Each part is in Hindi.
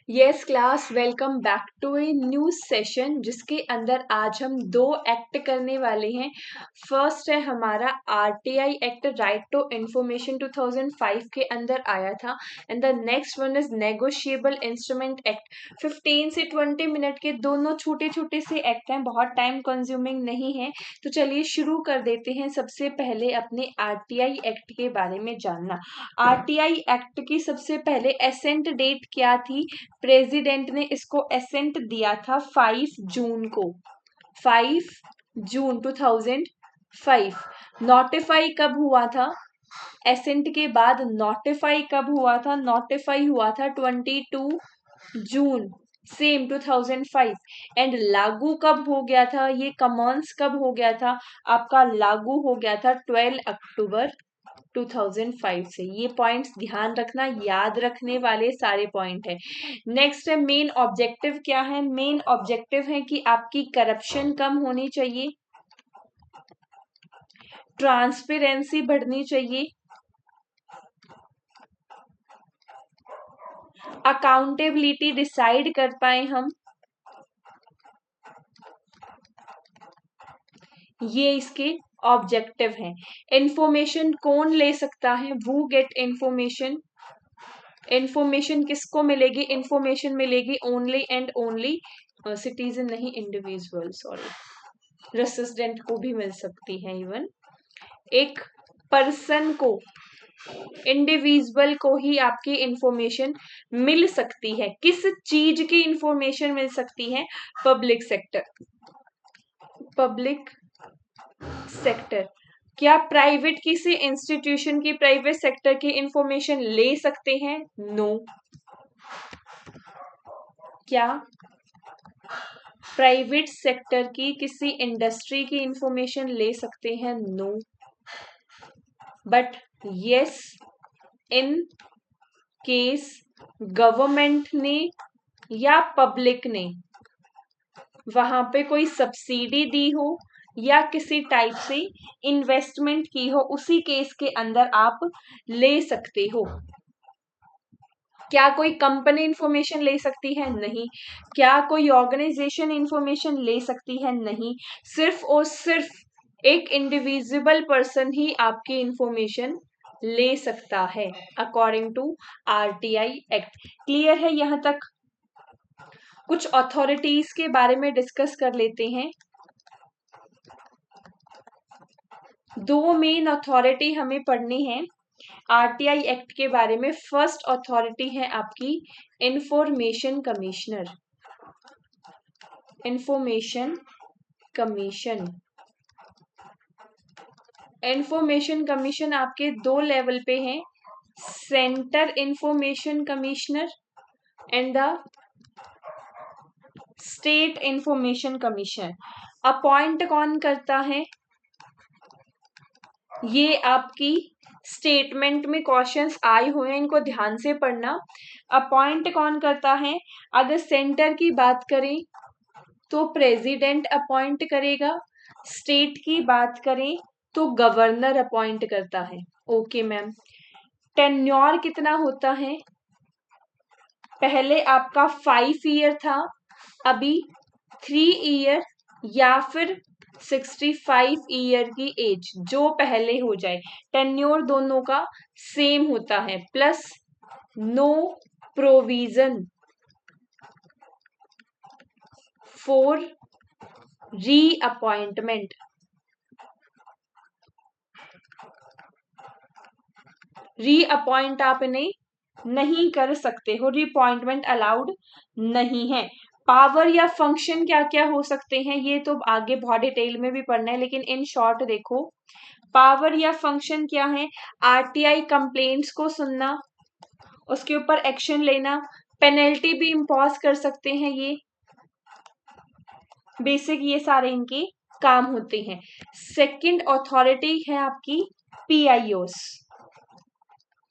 Yes class, welcome back to a new session जिसके अंदर आज हम दो एक्ट करने वाले हैं। फर्स्ट है हमारा RTI act, right to information 2005 के अंदर आया था। And the next one is negotiable instrument act. 15 से 20 मिनट के दोनों छोटे छोटे से एक्ट हैं, बहुत टाइम कंज्यूमिंग नहीं है। तो चलिए शुरू कर देते हैं। सबसे पहले अपने आरटीआई एक्ट के बारे में जानना। आरटीआई एक्ट की सबसे पहले एसेंट डेट क्या थी? प्रेसिडेंट ने इसको एसेंट दिया था 5 जून को, 5 जून 2005। नोटिफाई कब हुआ था? एसेंट के बाद नोटिफाई कब हुआ था? नोटिफाई हुआ था 22 जून सेम 2005। एंड लागू कब हो गया था? ये कमेंस कब हो गया था? आपका लागू हो गया था 12 अक्टूबर 2005 से। ये पॉइंट्स ध्यान रखना, याद रखने वाले सारे पॉइंट है। नेक्स्ट है मेन ऑब्जेक्टिव क्या है? मेन ऑब्जेक्टिव है कि आपकी करप्शन कम होनी चाहिए, ट्रांसपेरेंसी बढ़नी चाहिए, अकाउंटेबिलिटी डिसाइड कर पाए हम, ये इसके ऑब्जेक्टिव हैं। इंफॉर्मेशन कौन ले सकता है? वू गेट इंफॉर्मेशन। इंफॉर्मेशन किसको मिलेगी? इंफॉर्मेशन मिलेगी ओनली एंड ओनली सिटीजन, नहीं इंडिविजुअल, सॉरी, रेसिडेंट को भी मिल सकती है। इवन एक पर्सन को, इंडिविजुअल को ही आपकी इंफॉर्मेशन मिल सकती है। किस चीज की इंफॉर्मेशन मिल सकती है? Public sector, public sector. क्या प्राइवेट किसी इंस्टीट्यूशन की, प्राइवेट सेक्टर की इंफॉर्मेशन ले सकते हैं? नो। क्या प्राइवेट सेक्टर की किसी इंडस्ट्री की इंफॉर्मेशन ले सकते हैं? No. But yes, in case government ने या पब्लिक ने वहां पे कोई सब्सिडी दी हो या किसी टाइप से इन्वेस्टमेंट की हो, उसी केस के अंदर आप ले सकते हो। क्या कोई कंपनी इंफॉर्मेशन ले सकती है? नहीं। क्या कोई ऑर्गेनाइजेशन इंफॉर्मेशन ले सकती है? नहीं। सिर्फ और सिर्फ एक इंडिविजुअल पर्सन ही आपकी इंफॉर्मेशन ले सकता है according to RTI act. Clear है यहां तक? कुछ अथॉरिटीज के बारे में डिस्कस कर लेते हैं। दो मेन अथॉरिटी हमें पढ़नी है आरटीआई एक्ट के बारे में। फर्स्ट अथॉरिटी है आपकी information commissioner, information commission. Information commission आपके दो लेवल पे हैं, centre information commissioner and the state information commission. Appoint कौन करता है? ये आपकी स्टेटमेंट में क्वेश्चंस आए हुए हैं, इनको ध्यान से पढ़ना। अपॉइंट कौन करता है? अगर सेंटर की बात करें तो प्रेसिडेंट अपॉइंट करेगा, स्टेट की बात करें तो गवर्नर अपॉइंट करता है। Okay ma'am. टेन्योर कितना होता है? पहले आपका 5 ईयर था, अभी 3 ईयर या फिर 65 ईयर की एज, जो पहले हो जाए। टेन्योर दोनों का सेम होता है, plus no provision for reappointment. Reappoint आप इन्हें नहीं कर सकते हो, रीअपॉइंटमेंट अलाउड नहीं है। पावर या फंक्शन क्या क्या हो सकते हैं, ये तो आगे बहुत डिटेल में भी पढ़ना है, लेकिन इन शॉर्ट देखो। पावर या फंक्शन क्या है? आरटीआई कंप्लेंट्स को सुनना, उसके ऊपर एक्शन लेना, पेनल्टी भी इम्पोज कर सकते हैं। ये बेसिक ये सारे इनके काम होते हैं। सेकंड अथॉरिटी है आपकी पीआईओस,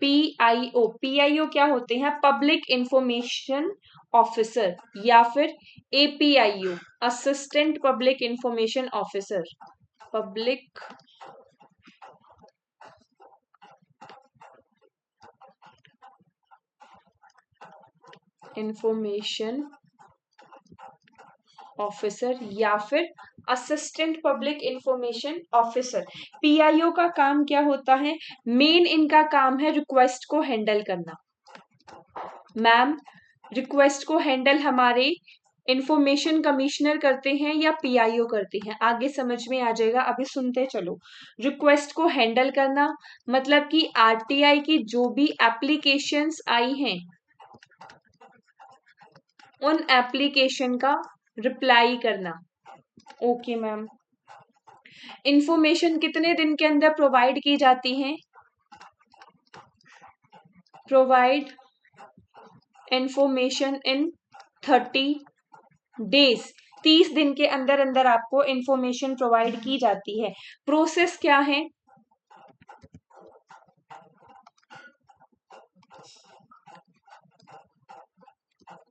पीआईओ। पीआईओ क्या होते हैं? पब्लिक इंफॉर्मेशन ऑफिसर या फिर APIO, assistant public information officer. Public information officer या फिर assistant public information officer. PIO का काम क्या होता है? मेन इनका काम है रिक्वेस्ट को हैंडल करना। मैम, रिक्वेस्ट को हैंडल हमारे इंफॉर्मेशन कमिश्नर करते हैं या पीआईओ करते हैं? आगे समझ में आ जाएगा, अभी सुनते चलो। रिक्वेस्ट को हैंडल करना मतलब कि आरटीआई की जो भी एप्लीकेशंस आई हैं उन एप्लीकेशन का रिप्लाई करना। Okay ma'am. इंफॉर्मेशन कितने दिन के अंदर प्रोवाइड की जाती है? Provide information in 30 days. 30 दिन के अंदर अंदर आपको इंफॉर्मेशन प्रोवाइड की जाती है। प्रोसेस क्या है?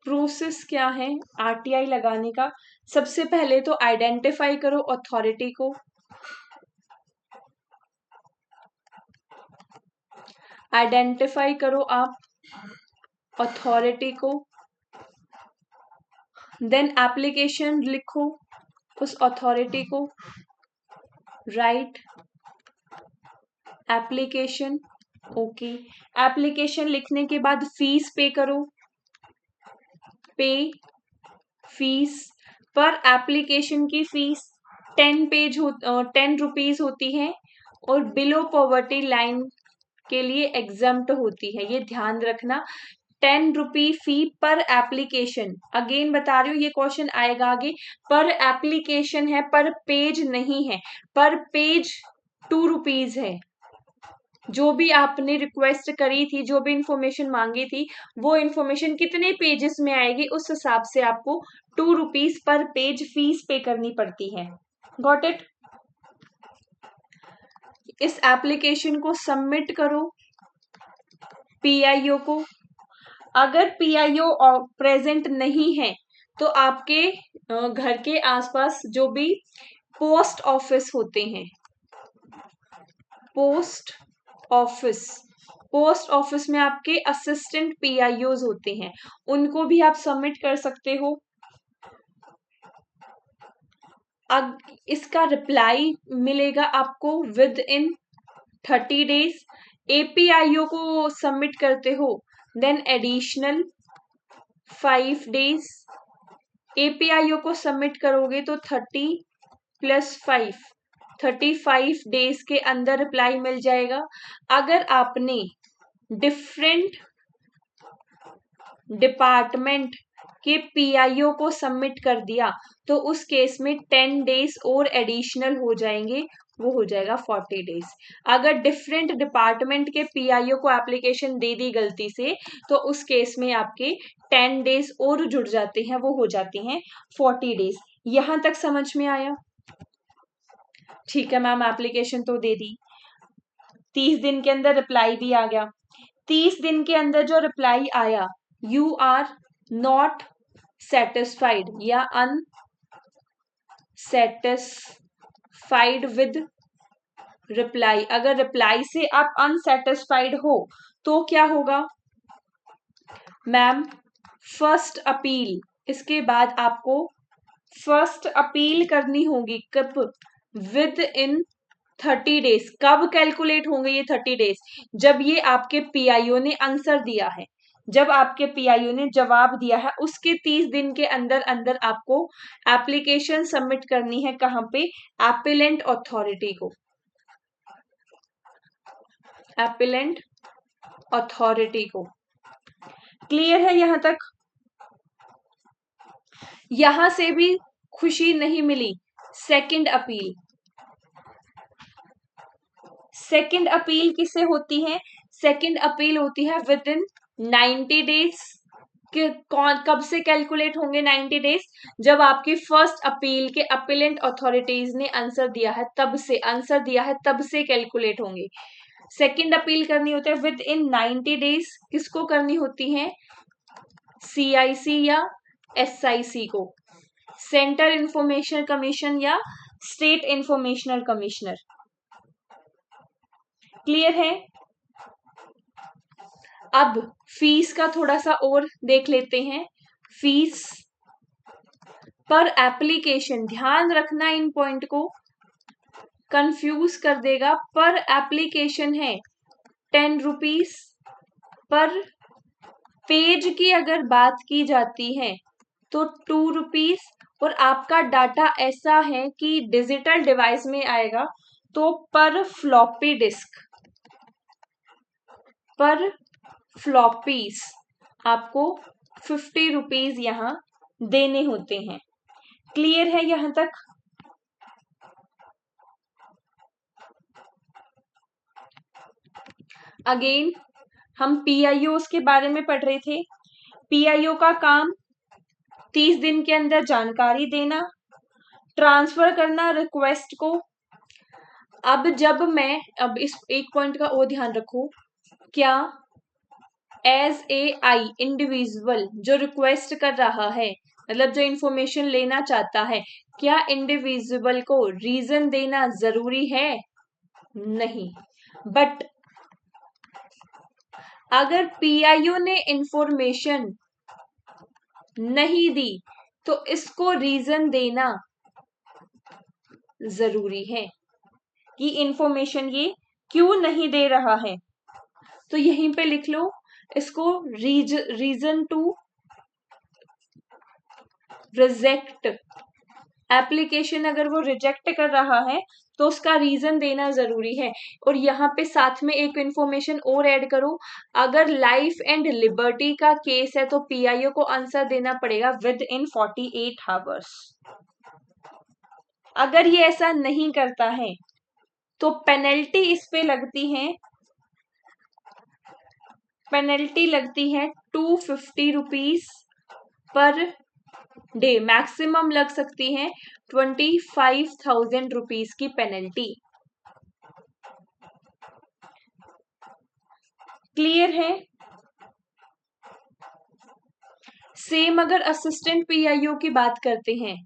प्रोसेस क्या है आरटीआई लगाने का? सबसे पहले तो आइडेंटिफाई करो अथॉरिटी को। आइडेंटिफाई करो आप अथॉरिटी को, देन एप्लीकेशन लिखो उस अथॉरिटी को, राइट एप्लीकेशन। ओके, एप्लीकेशन लिखने के बाद फीस पे करो, पे फीस। पर एप्लीकेशन की फीस 10 रुपीज होती है और बिलो पॉवर्टी लाइन के लिए एग्जम्प्ट होती है, ये ध्यान रखना। 10 रुपी फी पर एप्लीकेशन। अगेन बता रही हूँ, ये क्वेश्चन आएगा आगे। पर एप्लीकेशन है, पर पेज नहीं है। पर पेज 2 रुपीज है। जो भी आपने रिक्वेस्ट करी थी, जो भी इंफॉर्मेशन मांगी थी, वो इंफॉर्मेशन कितने पेजेस में आएगी उस हिसाब से आपको 2 रुपीज पर पेज फीस पे करनी पड़ती है। Got it? इस एप्लीकेशन को सबमिट करो पीआईओ को। अगर पीआईओ प्रेजेंट नहीं है तो आपके घर के आसपास जो भी पोस्ट ऑफिस होते हैं, पोस्ट ऑफिस में आपके असिस्टेंट पीआईओज होते हैं, उनको भी आप सबमिट कर सकते हो। अब इसका रिप्लाई मिलेगा आपको विद इन 30 डेज। एपीआईओ को सबमिट करते हो देन एडिशनल 5 डेज। एपीआईओ को सबमिट करोगे तो 30 + 5 35 डेज के अंदर रिप्लाई मिल जाएगा। अगर आपने डिफरेंट डिपार्टमेंट के पीआईओ को सबमिट कर दिया तो उस केस में 10 डेज और एडिशनल हो जाएंगे, वो हो जाएगा 40 डेज। अगर डिफरेंट डिपार्टमेंट के पीआईओ को एप्लीकेशन दे दी गलती से तो उस केस में आपके 10 डेज और जुड़ जाते हैं, वो हो जाते हैं 40 डेज। यहां तक समझ में आया? ठीक है मैम, एप्लीकेशन तो दे दी, 30 दिन के अंदर रिप्लाई भी आ गया। 30 दिन के अंदर जो रिप्लाई आया, यू आर नॉट सेटिस्फाइड या अनसेटिस्फाइड विद रिप्लाई। अगर रिप्लाई से आप अनसेटिस्फाइड हो तो क्या होगा मैम? First appeal. इसके बाद आपको फर्स्ट अपील करनी होगी। कब? With in 30 days. कब कैलकुलेट होंगे ये 30 डेज? जब ये आपके पीआईओ ने आंसर दिया है, जब आपके पीआईओ ने जवाब दिया है, उसके 30 दिन के अंदर अंदर आपको एप्लीकेशन सबमिट करनी है। कहां पे? एपिलेंट अथॉरिटी को। एपिलेंट अथॉरिटी को। क्लियर है यहां तक? यहां से भी खुशी नहीं मिली। Second appeal. सेकंड अपील किससे होती है? सेकंड अपील होती है विद इन 90 डेज। कब से कैलकुलेट होंगे 90 डेज? जब आपकी फर्स्ट अपील के अपीलेंट अथॉरिटीज ने आंसर दिया है तब से कैलकुलेट होंगे। सेकंड अपील करनी होती है विद इन 90 डेज। किसको करनी होती है? सीआईसी या एसआईसी को, सेंटर इंफॉर्मेशन कमीशन या स्टेट इंफॉर्मेशनल कमिश्नर। क्लियर है? अब फीस का थोड़ा सा और देख लेते हैं। फीस पर एप्लीकेशन, ध्यान रखना इन पॉइंट को, कंफ्यूज कर देगा। पर एप्लीकेशन है 10 रुपीज। पर पेज की अगर बात की जाती है तो 2 रुपीज। और आपका डाटा ऐसा है कि डिजिटल डिवाइस में आएगा तो पर फ्लॉपी डिस्क, पर फ्लॉपीज आपको 50 रुपीज यहाँ देने होते हैं। क्लियर है यहां तक? अगेन हम पीआईओ के बारे में पढ़ रहे थे। पीआईओ का काम 30 दिन के अंदर जानकारी देना, ट्रांसफर करना रिक्वेस्ट को। अब जब मैं अब इस एक पॉइंट का और ध्यान रखो, क्या एज ए आई इंडिविजुअल जो रिक्वेस्ट कर रहा है, मतलब जो इंफॉर्मेशन लेना चाहता है, क्या इंडिविजुअल को रीजन देना जरूरी है? नहीं। बट अगर पीआईओ ने इंफॉर्मेशन नहीं दी तो इसको रीजन देना जरूरी है कि इंफॉर्मेशन ये क्यों नहीं दे रहा है। तो यहीं पे लिख लो इसको, रीजन टू रिजेक्ट एप्लीकेशन। अगर वो रिजेक्ट कर रहा है तो उसका रीजन देना जरूरी है। और यहाँ पे साथ में एक इंफॉर्मेशन और ऐड करो, अगर लाइफ एंड लिबर्टी का केस है तो पीआईओ को आंसर देना पड़ेगा विद इन 48 आवर्स। अगर ये ऐसा नहीं करता है तो पेनल्टी इस पे लगती है, पेनल्टी लगती है 250 रुपीज पर डे, मैक्सिमम लग सकती है 25,000 रुपीज की पेनल्टी। क्लियर है? सेम अगर असिस्टेंट पीआईओ की बात करते हैं,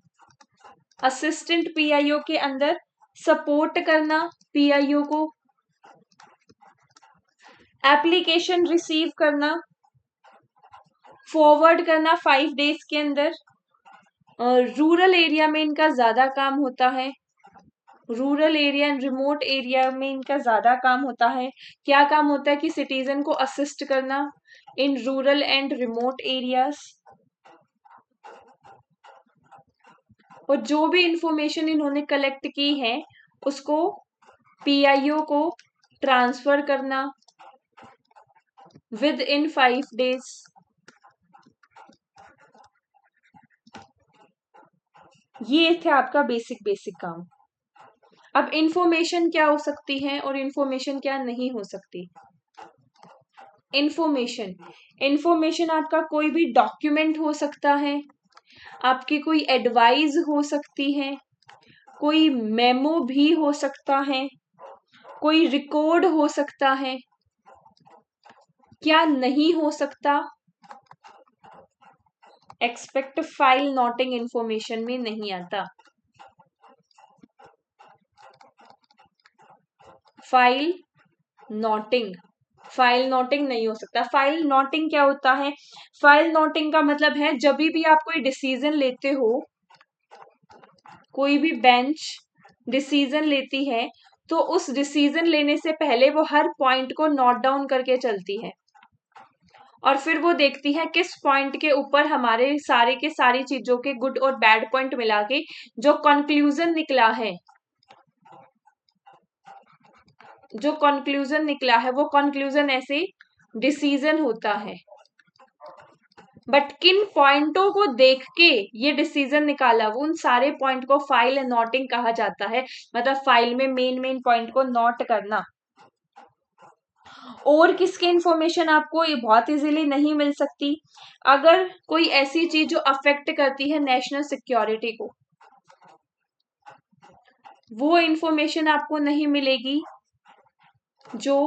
असिस्टेंट पीआईओ के अंदर सपोर्ट करना पीआईओ को, एप्लीकेशन रिसीव करना, फॉरवर्ड करना 5 डेज के अंदर। रूरल एरिया में इनका ज्यादा काम होता है, rural area and remote area में इनका ज्यादा काम होता है। क्या काम होता है कि सिटीजन को असिस्ट करना in rural and remote areas. और जो भी इंफॉर्मेशन इन्होंने कलेक्ट की है उसको पीआईओ को ट्रांसफर करना विद इन 5 डेज। ये थे आपका बेसिक काम। अब इंफॉर्मेशन क्या हो सकती है और इंफॉर्मेशन क्या नहीं हो सकती। इंफॉर्मेशन आपका कोई भी डॉक्यूमेंट हो सकता है, आपकी कोई एडवाइस हो सकती है, कोई मेमो भी हो सकता है, कोई रिकॉर्ड हो सकता है। क्या नहीं हो सकता? एक्सपेक्ट फाइल नोटिंग इंफॉर्मेशन में नहीं आता। फाइल नोटिंग नहीं हो सकता। फाइल नोटिंग क्या होता है? फाइल नोटिंग का मतलब है जब भी आप कोई डिसीजन लेते हो, कोई भी बेंच डिसीजन लेती है तो उस डिसीजन लेने से पहले वो हर पॉइंट को नोट डाउन करके चलती है और फिर वो देखती है किस पॉइंट के ऊपर हमारे सारे के सारी चीजों के गुड और बैड पॉइंट मिला के जो कंक्लूजन निकला है, वो कंक्लूजन ऐसे डिसीजन होता है। बट किन पॉइंटों को देख के ये डिसीजन निकाला, वो उन सारे पॉइंट को फाइल नोटिंग कहा जाता है। मतलब फाइल में मेन पॉइंट को नोट करना। और किसकी इंफॉर्मेशन आपको ये बहुत इजीली नहीं मिल सकती? अगर कोई ऐसी चीज जो अफेक्ट करती है नेशनल सिक्योरिटी को, वो इंफॉर्मेशन आपको नहीं मिलेगी जो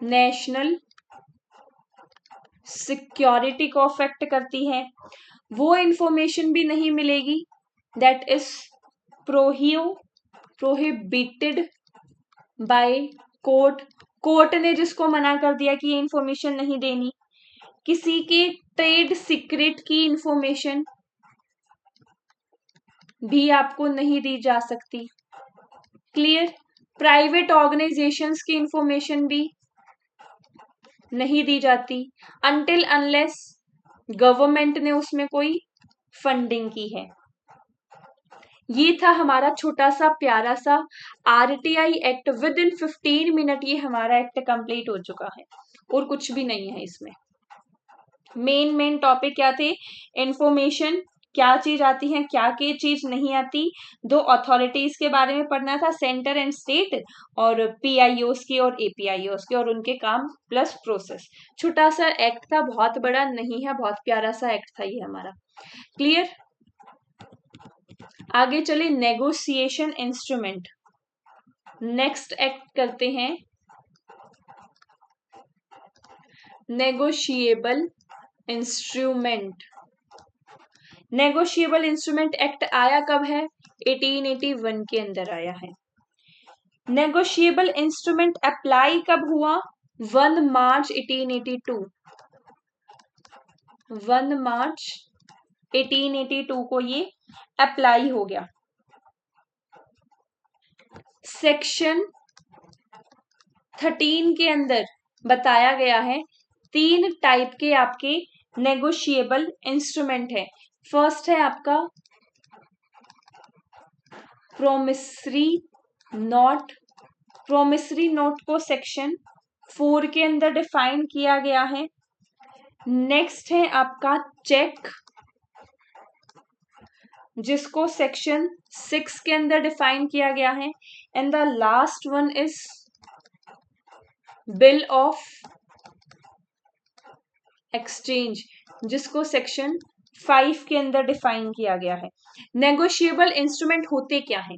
नेशनल सिक्योरिटी को अफेक्ट करती है। वो इंफॉर्मेशन भी नहीं मिलेगी that is prohibited by court. Court ने जिसको मना कर दिया कि ये इंफॉर्मेशन नहीं देनी, किसी के ट्रेड सीक्रेट की इंफॉर्मेशन भी आपको नहीं दी जा सकती। क्लियर? प्राइवेट ऑर्गेनाइजेशंस की इंफॉर्मेशन भी नहीं दी जाती अनटिल अनलेस गवर्नमेंट ने उसमें कोई फंडिंग की है। ये था हमारा छोटा सा प्यारा सा RTI act. With in 15 minute ये हमारा एक्ट कंप्लीट हो चुका है और कुछ भी नहीं है इसमें। मेन टॉपिक क्या थे? इंफॉर्मेशन, क्या चीज आती है, क्या की चीज नहीं आती, दो अथॉरिटीज के बारे में पढ़ना था, सेंटर एंड स्टेट, और पीआईओस की और एपीआईओस की और उनके काम प्लस प्रोसेस। छोटा सा एक्ट था, बहुत बड़ा नहीं है, बहुत प्यारा सा एक्ट था ये हमारा। क्लियर? आगे चले, नेगोशिएशन इंस्ट्रूमेंट। नेक्स्ट एक्ट करते हैं negotiable instrument. Negotiable instrument act आया कब है? 1881 के अंदर आया है। नेगोशिएबल इंस्ट्रूमेंट अप्लाई कब हुआ? 1 मार्च 1882। 1 मार्च 1882 को ये अप्लाई हो गया। सेक्शन 13 के अंदर बताया गया है 3 टाइप के आपके नेगोशिएबल इंस्ट्रूमेंट है। फर्स्ट है आपका प्रोमिसरी नोट। प्रोमिसरी नोट को सेक्शन 4 के अंदर डिफाइन किया गया है। नेक्स्ट है आपका चेक, जिसको सेक्शन 6 के अंदर डिफाइन किया गया है। And the last one is bill of exchange, जिसको सेक्शन 5 के अंदर डिफाइन किया गया है। नेगोशिएबल इंस्ट्रूमेंट होते क्या है?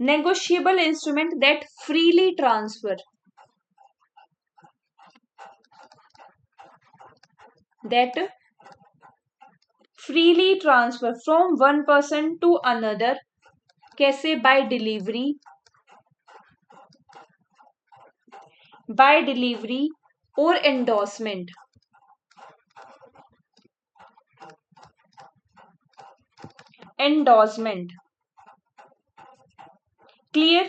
Negotiable instrument that freely transfer from one person to another. कैसे? बाय डिलीवरी और एंडोर्समेंट। क्लियर?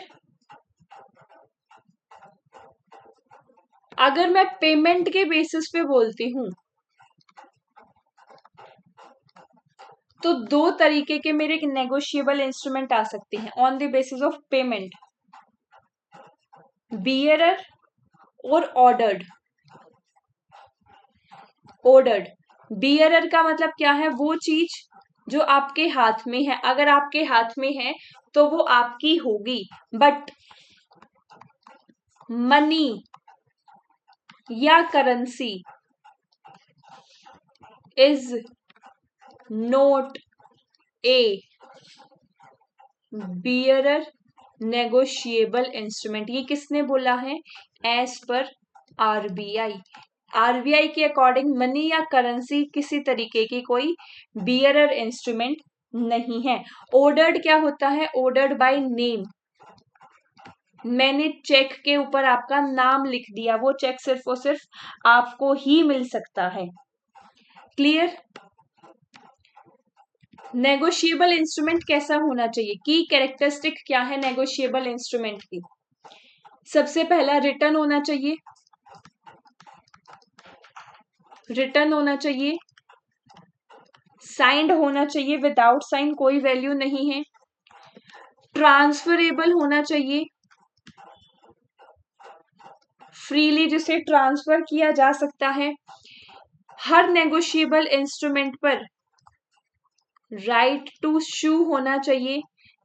अगर मैं पेमेंट के बेसिस पे बोलती हूं तो 2 तरीके के मेरे नेगोशिएबल इंस्ट्रूमेंट आ सकते हैं on the basis of payment, bearer और ऑर्डर्ड। बियरर का मतलब क्या है? वो चीज जो आपके हाथ में है, अगर आपके हाथ में है तो वो आपकी होगी, बट मनी या currency is not a bearer negotiable instrument. ये किसने बोला है? As per RBI. आरबीआई के अकॉर्डिंग मनी या करेंसी किसी तरीके की कोई बियरर इंस्ट्रूमेंट नहीं है। ऑर्डर्ड क्या होता है? Ordered by name. मैंने चेक के ऊपर आपका नाम लिख दिया, वो चेक सिर्फ और सिर्फ आपको ही मिल सकता है। क्लियर? नेगोशिएबल इंस्ट्रूमेंट कैसा होना चाहिए? की कैरेक्टरिस्टिक क्या है नेगोशिएबल इंस्ट्रूमेंट की? सबसे पहला रिटर्न होना चाहिए, साइंड होना चाहिए, विदाउट साइन कोई वैल्यू नहीं है। ट्रांसफरेबल होना चाहिए, फ्रीली जिसे ट्रांसफर किया जा सकता है। हर नेगोशिएबल इंस्ट्रूमेंट पर राइट टू सू होना चाहिए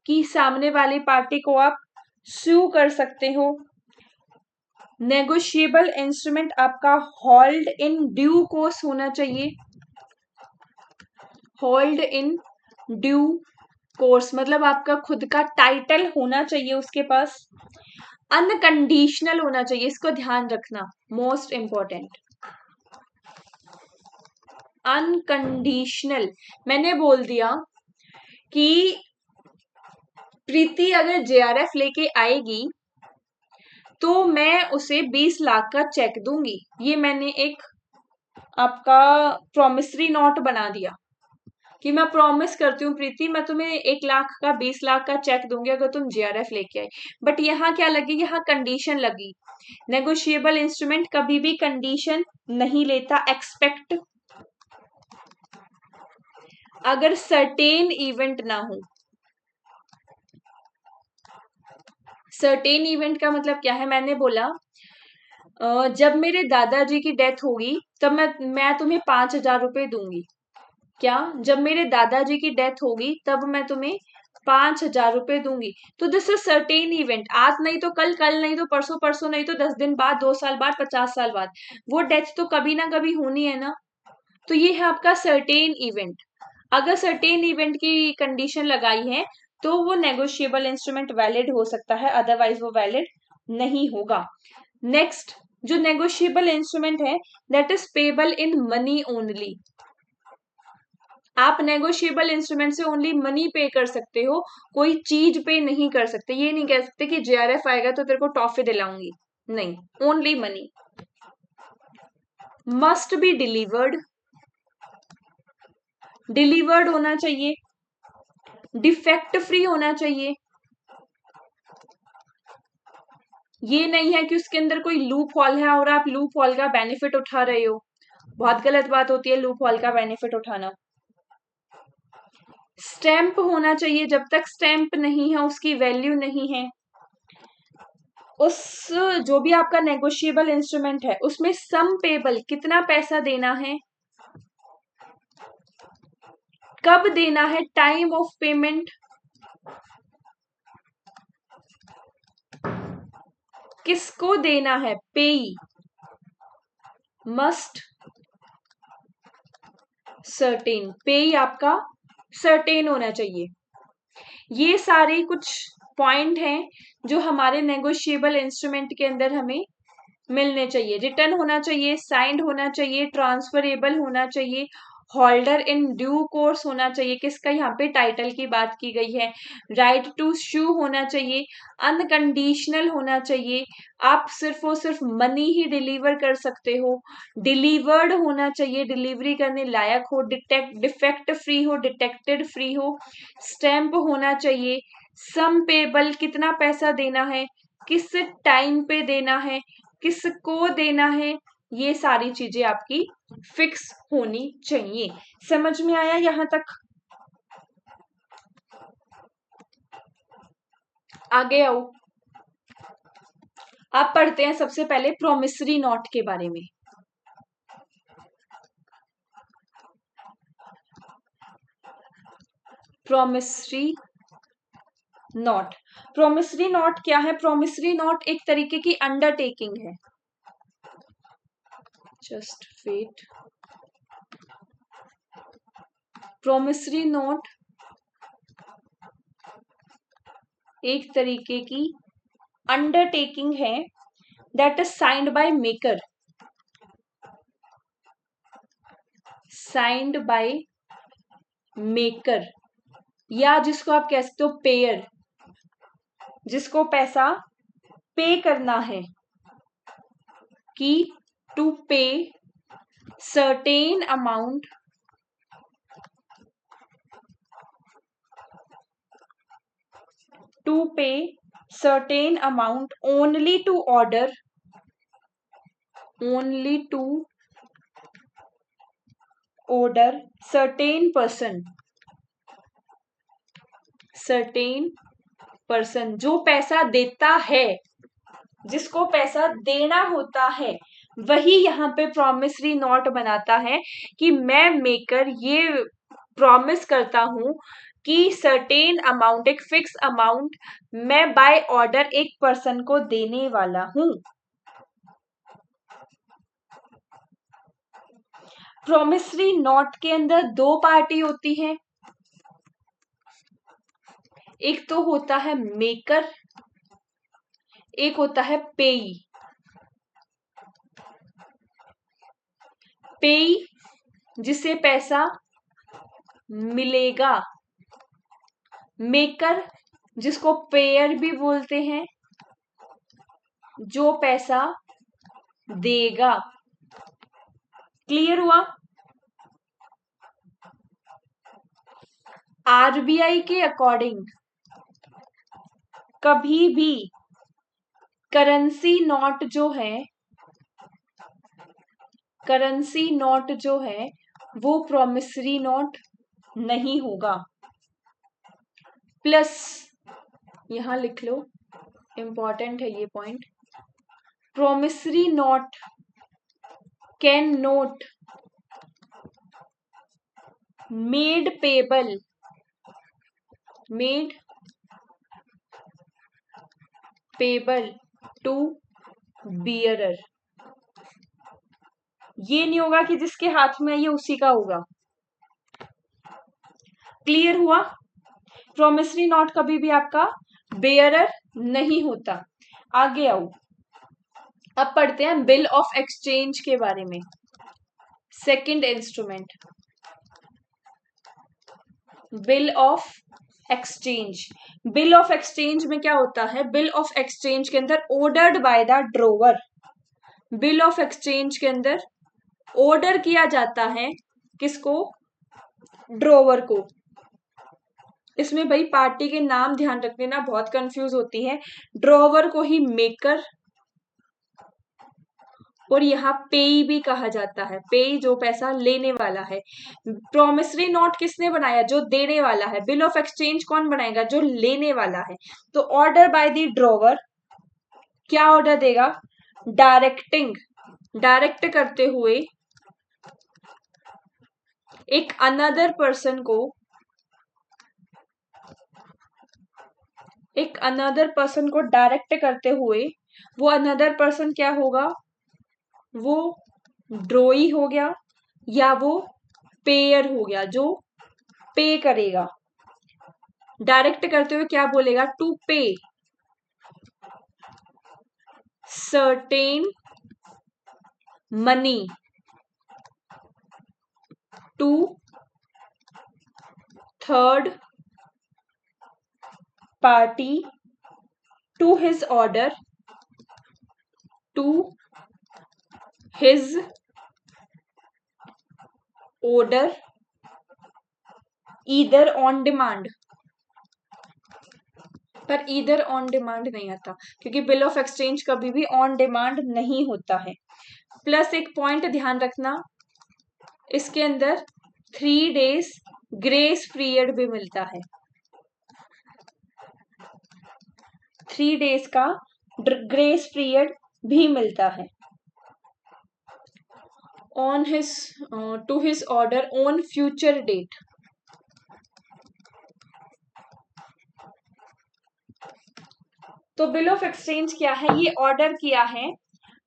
कि सामने वाली पार्टी को आप सू कर सकते हो। नेगोशिएबल इंस्ट्रूमेंट आपका होल्ड इन ड्यू कोर्स होना चाहिए। होल्ड इन ड्यू कोर्स मतलब आपका खुद का टाइटल होना चाहिए उसके पास। अनकंडीशनल होना चाहिए, इसको ध्यान रखना, मोस्ट इंपॉर्टेंट। अनकंडीशनल, मैंने बोल दिया कि प्रीति अगर जेआरएफ लेके आएगी तो मैं उसे 20 लाख का चेक दूंगी। ये मैंने एक आपका प्रॉमिसरी नोट बना दिया कि मैं प्रॉमिस करती हूँ प्रीति, मैं तुम्हें 1 लाख का 20 लाख का चेक दूंगी अगर तुम जीआरएफ लेके आई। बट यहाँ क्या लगी, यहाँ कंडीशन लगी। नेगोशिएबल इंस्ट्रूमेंट कभी भी कंडीशन नहीं लेता एक्सपेक्ट अगर सर्टेन इवेंट ना हो। सर्टेन इवेंट का मतलब क्या है, मैंने बोला जब मेरे दादाजी की डेथ होगी तब मैं तुम्हें 5,000 रुपए दूंगी। क्या, जब मेरे दादाजी की डेथ होगी तब मैं तुम्हें 5,000 रुपए दूंगी। तो दिस इज सर्टेन इवेंट, आज नहीं तो कल, कल नहीं तो परसों, परसों नहीं तो 10 दिन बाद, 2 साल बाद, 50 साल बाद, वो डेथ तो कभी ना कभी होनी है ना। तो ये है आपका सर्टेन इवेंट। अगर सर्टेन इवेंट की कंडीशन लगाई है तो वो नेगोशिएबल इंस्ट्रूमेंट वैलिड हो सकता है, अदरवाइज वो वैलिड नहीं होगा। नेक्स्ट जो नेगोशिएबल इंस्ट्रूमेंट है that is payable in money only. आप नेगोशिएबल इंस्ट्रूमेंट से ओनली मनी पे कर सकते हो, कोई चीज पे नहीं कर सकते। ये नहीं कह सकते कि जेआरएफ आएगा तो तेरे को टॉफी दिलाऊंगी, नहीं, only money. Must be delivered, delivered होना चाहिए। डिफेक्ट फ्री होना चाहिए। ये नहीं है कि उसके अंदर कोई लूप हॉल है और आप लूप हॉल का बेनिफिट उठा रहे हो, बहुत गलत बात होती है लूप हॉल का बेनिफिट उठाना। स्टैंप होना चाहिए, जब तक स्टैंप नहीं है उसकी वैल्यू नहीं है। उस जो भी आपका नेगोशिएबल इंस्ट्रूमेंट है उसमें सम पेबल, कितना पैसा देना है, कब देना है, टाइम ऑफ पेमेंट, किसको देना है, पेई, मस्ट सर्टेन, पेई आपका सर्टेन होना चाहिए। ये सारे कुछ पॉइंट हैं जो हमारे नेगोशिएबल इंस्ट्रूमेंट के अंदर हमें मिलने चाहिए। रिटर्न होना चाहिए, साइंड होना चाहिए, ट्रांसफरेबल होना चाहिए, होल्डर इन ड्यू कोर्स होना चाहिए, किसका यहाँ पे टाइटल की बात की गई है, राइट टू शू होना चाहिए, अनकंडीशनल होना चाहिए, आप सिर्फ और सिर्फ मनी ही डिलीवर कर सकते हो, डिलीवर्ड होना चाहिए, डिलीवरी करने लायक हो, डिफेक्ट फ्री हो, डिटेक्टेड फ्री हो, स्टैंप होना चाहिए, सम पेबल, कितना पैसा देना है, किस टाइम पे देना है, किसको देना है, ये सारी चीजें आपकी फिक्स होनी चाहिए। समझ में आया यहां तक? आगे आओ, आप पढ़ते हैं सबसे पहले प्रोमिसरी नोट के बारे में। प्रोमिसरी नोट, प्रोमिसरी नोट क्या है? प्रोमिसरी नोट एक तरीके की अंडरटेकिंग है। जस्ट वेट, प्रोमिसरी नोट एक तरीके की अंडरटेकिंग है that is signed by maker, signed by maker, या जिसको आप कह सकते हो पेयर, जिसको पैसा पे करना है, कि to pay certain amount to pay certain amount only to order, only to order certain person, certain person, जो पैसा देता है, जिसको पैसा देना होता है, वही यहाँ पे प्रॉमिसरी नोट बनाता है कि मैं मेकर ये प्रॉमिस करता हूं कि सर्टेन अमाउंट, एक फिक्स अमाउंट मैं बाय ऑर्डर एक पर्सन को देने वाला हूं। प्रॉमिसरी नोट के अंदर दो पार्टी होती है, एक तो होता है मेकर, एक होता है पेई। पेई जिसे पैसा मिलेगा, मेकर जिसको पेयर भी बोलते हैं, जो पैसा देगा। क्लियर हुआ? आरबीआई के अकॉर्डिंग कभी भी करेंसी नोट जो है वो प्रॉमिसरी नोट नहीं होगा। प्लस यहां लिख लो, इंपॉर्टेंट है ये point, promissory note can not made payable to bearer. ये नहीं होगा कि जिसके हाथ में ये उसी का होगा। क्लियर हुआ? प्रॉमिसरी नोट कभी भी आपका बेयरर नहीं होता। आगे आओ, अब पढ़ते हैं बिल ऑफ एक्सचेंज के बारे में। Second instrument, bill of exchange. Bill of exchange में क्या होता है? बिल ऑफ एक्सचेंज के अंदर ordered by the drawer, bill of exchange के अंदर ऑर्डर किया जाता है किसको? ड्रोवर को। इसमें भाई पार्टी के नाम ध्यान रखने ना, बहुत कंफ्यूज होती है। ड्रोवर को ही मेकर और यहाँ पेई भी कहा जाता है। पेई जो पैसा लेने वाला है। प्रोमिसरी नोट किसने बनाया? जो देने वाला है। बिल ऑफ एक्सचेंज कौन बनाएगा? जो लेने वाला है। तो ऑर्डर बाय द ड्रोवर, क्या ऑर्डर देगा? डायरेक्ट करते हुए एक अनदर पर्सन को डायरेक्ट करते हुए, वो अनदर पर्सन क्या होगा? वो ड्रोई हो गया या वो पेयर हो गया, जो पे करेगा। डायरेक्ट करते हुए क्या बोलेगा? To pay certain money to third party to his order either on demand. पर ईदर ऑन डिमांड नहीं आता, क्योंकि बिल ऑफ एक्सचेंज कभी भी ऑन डिमांड नहीं होता है। प्लस एक पॉइंट ध्यान रखना, इसके अंदर 3 days ग्रेस पीरियड भी मिलता है। 3 days का ग्रेस पीरियड भी मिलता है। On his to his order on future date. तो बिल ऑफ एक्सचेंज क्या है? ये ऑर्डर किया है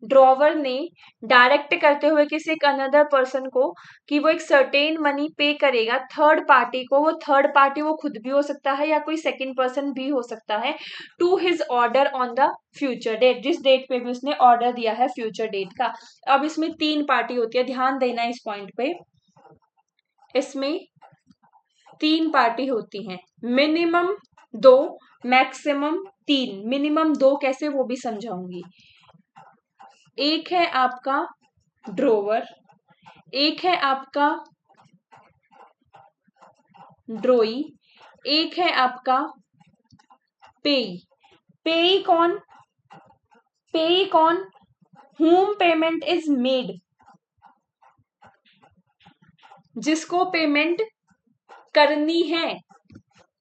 ड्रॉवर ने डायरेक्ट करते हुए किसी एक अनदर पर्सन को कि वो एक सर्टेन मनी पे करेगा थर्ड पार्टी को। वो थर्ड पार्टी वो खुद भी हो सकता है या कोई सेकंड पर्सन भी हो सकता है। To his order on the future date, जिस डेट पे भी उसने ऑर्डर दिया है फ्यूचर डेट का। अब इसमें 3 पार्टी होती है, ध्यान देना इस पॉइंट पे। इसमें 3 पार्टी होती हैं, मिनिमम 2, मैक्सिमम 3। मिनिमम 2 कैसे, वो भी समझाऊंगी। एक है आपका ड्रोवर, एक है आपका ड्रोई, एक है आपका पेई। पेई कौन? whom पेमेंट इज मेड, जिसको पेमेंट करनी है।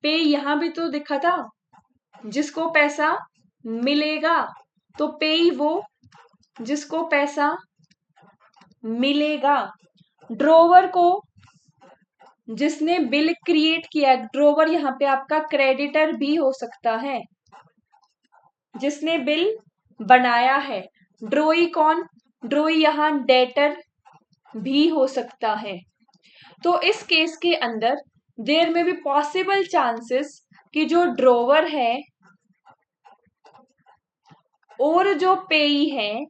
पे यहां भी तो दिखा था, जिसको पैसा मिलेगा। तो पेई वो जिसको पैसा मिलेगा। ड्रोवर को जिसने बिल क्रिएट किया। ड्रोवर यहाँ पे आपका क्रेडिटर भी हो सकता है, जिसने बिल बनाया है। ड्रोई कौन? ड्रोई यहाँ डेटर भी हो सकता है। तो इस केस के अंदर देयर में भी पॉसिबल चांसेस कि जो ड्रोवर है और जो पेई है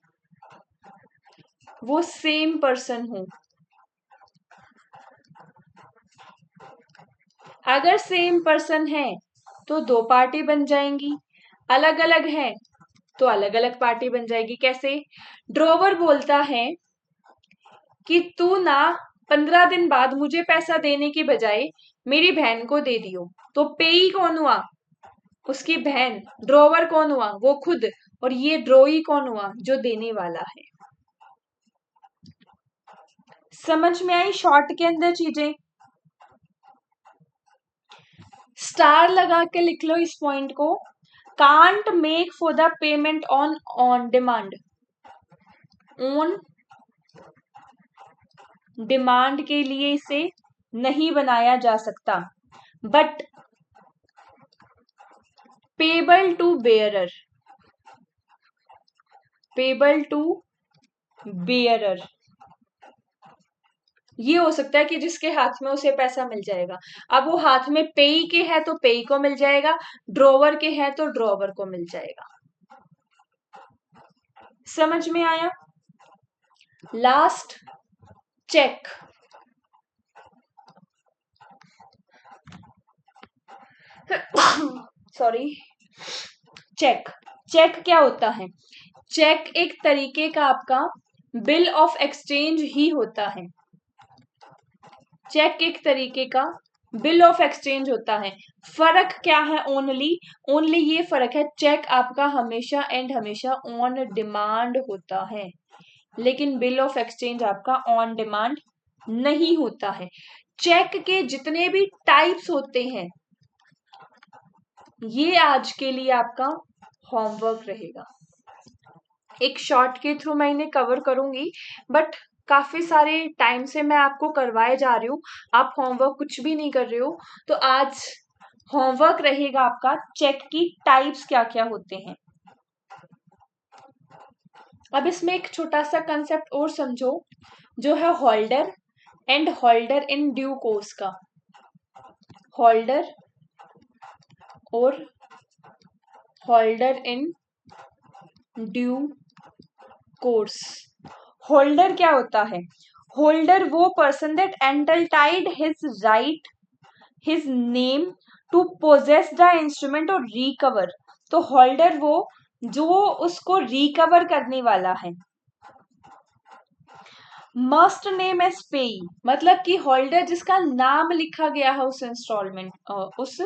वो सेम पर्सन हो। अगर सेम पर्सन है तो 2 पार्टी बन जाएंगी, अलग अलग है तो अलग अलग पार्टी बन जाएगी। कैसे? ड्रॉवर बोलता है कि तू ना 15 दिन बाद मुझे पैसा देने की बजाय मेरी बहन को दे दियो। तो पेई कौन हुआ? उसकी बहन। ड्रॉवर कौन हुआ? वो खुद। और ये ड्रॉई कौन हुआ? जो देने वाला है। समझ में आई शॉर्ट के अंदर चीजें? स्टार लगा के लिख लो इस पॉइंट को। Can't make for the payment on demand. On demand के लिए इसे नहीं बनाया जा सकता, but payable to bearer. Payable to bearer ये हो सकता है कि जिसके हाथ में उसे पैसा मिल जाएगा। अब वो हाथ में पेई के है तो पेई को मिल जाएगा, ड्रॉवर के है तो ड्रॉवर को मिल जाएगा। समझ में आया? Last cheque. Sorry. Cheque. Cheque क्या होता है? चेक एक तरीके का आपका बिल ऑफ एक्सचेंज ही होता है। चेक एक तरीके का बिल ऑफ एक्सचेंज होता है। फर्क क्या है? ओनली ये फर्क है, चेक आपका हमेशा एंड हमेशा ऑन डिमांड होता है, लेकिन बिल ऑफ एक्सचेंज आपका ऑन डिमांड नहीं होता है। चेक के जितने भी टाइप्स होते हैं ये आज के लिए आपका होमवर्क रहेगा। एक शॉर्ट के थ्रू मैं इन्हें कवर करूंगी, बट काफी सारे टाइम से मैं आपको करवाए जा रही हूँ, आप होमवर्क कुछ भी नहीं कर रहे हो। तो आज होमवर्क रहेगा आपका चेक की टाइप्स क्या क्या होते हैं। अब इसमें एक छोटा सा कंसेप्ट और समझो, जो है holder and holder in due course का। होल्डर और holder in due course. Holder क्या होता है? होल्डर वो person that entitled his right, his name to possess the instrument और रिकवर। तो होल्डर वो जो उसको रिकवर करने वाला है। मस्ट नेम एज पेई मतलब कि होल्डर जिसका नाम लिखा गया है उस उस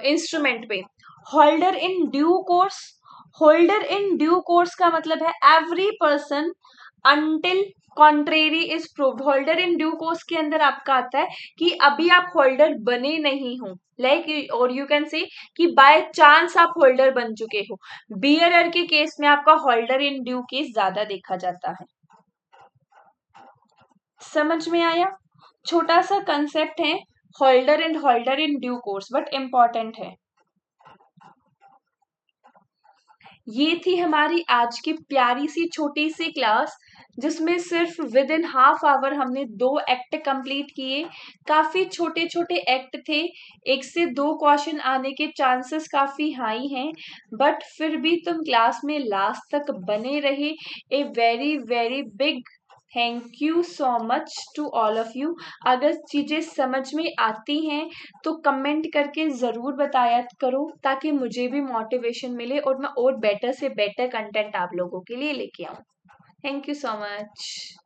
इंस्ट्रूमेंट पे। Holder in due course. Holder in due course का मतलब है every person until contrary is proved. Holder in due course के अंदर आपका आता है कि अभी आप होल्डर बने नहीं हो, लाइक, और यू कैन से कि बाय चांस आप होल्डर बन चुके हो। बियरर के केस में आपका होल्डर इन ड्यू केस ज्यादा देखा जाता है। समझ में आया? छोटा सा कंसेप्ट है holder and holder in due course, but important है। ये थी हमारी आज की प्यारी सी छोटी सी क्लास, जिसमें सिर्फ विद इन हाफ आवर हमने 2 एक्ट कंप्लीट किए। काफी छोटे छोटे एक्ट थे, 1 से 2 क्वेश्चन आने के चांसेस काफी हाई हैं, बट फिर भी तुम क्लास में लास्ट तक बने रहे। A very very big thank you so much to all of you. अगर चीजें समझ में आती हैं तो कमेंट करके जरूर बताया करो, ताकि मुझे भी मोटिवेशन मिले और मैं और बेटर से बेटर कंटेंट आप लोगों के लिए लेके आऊं। Thank you so much.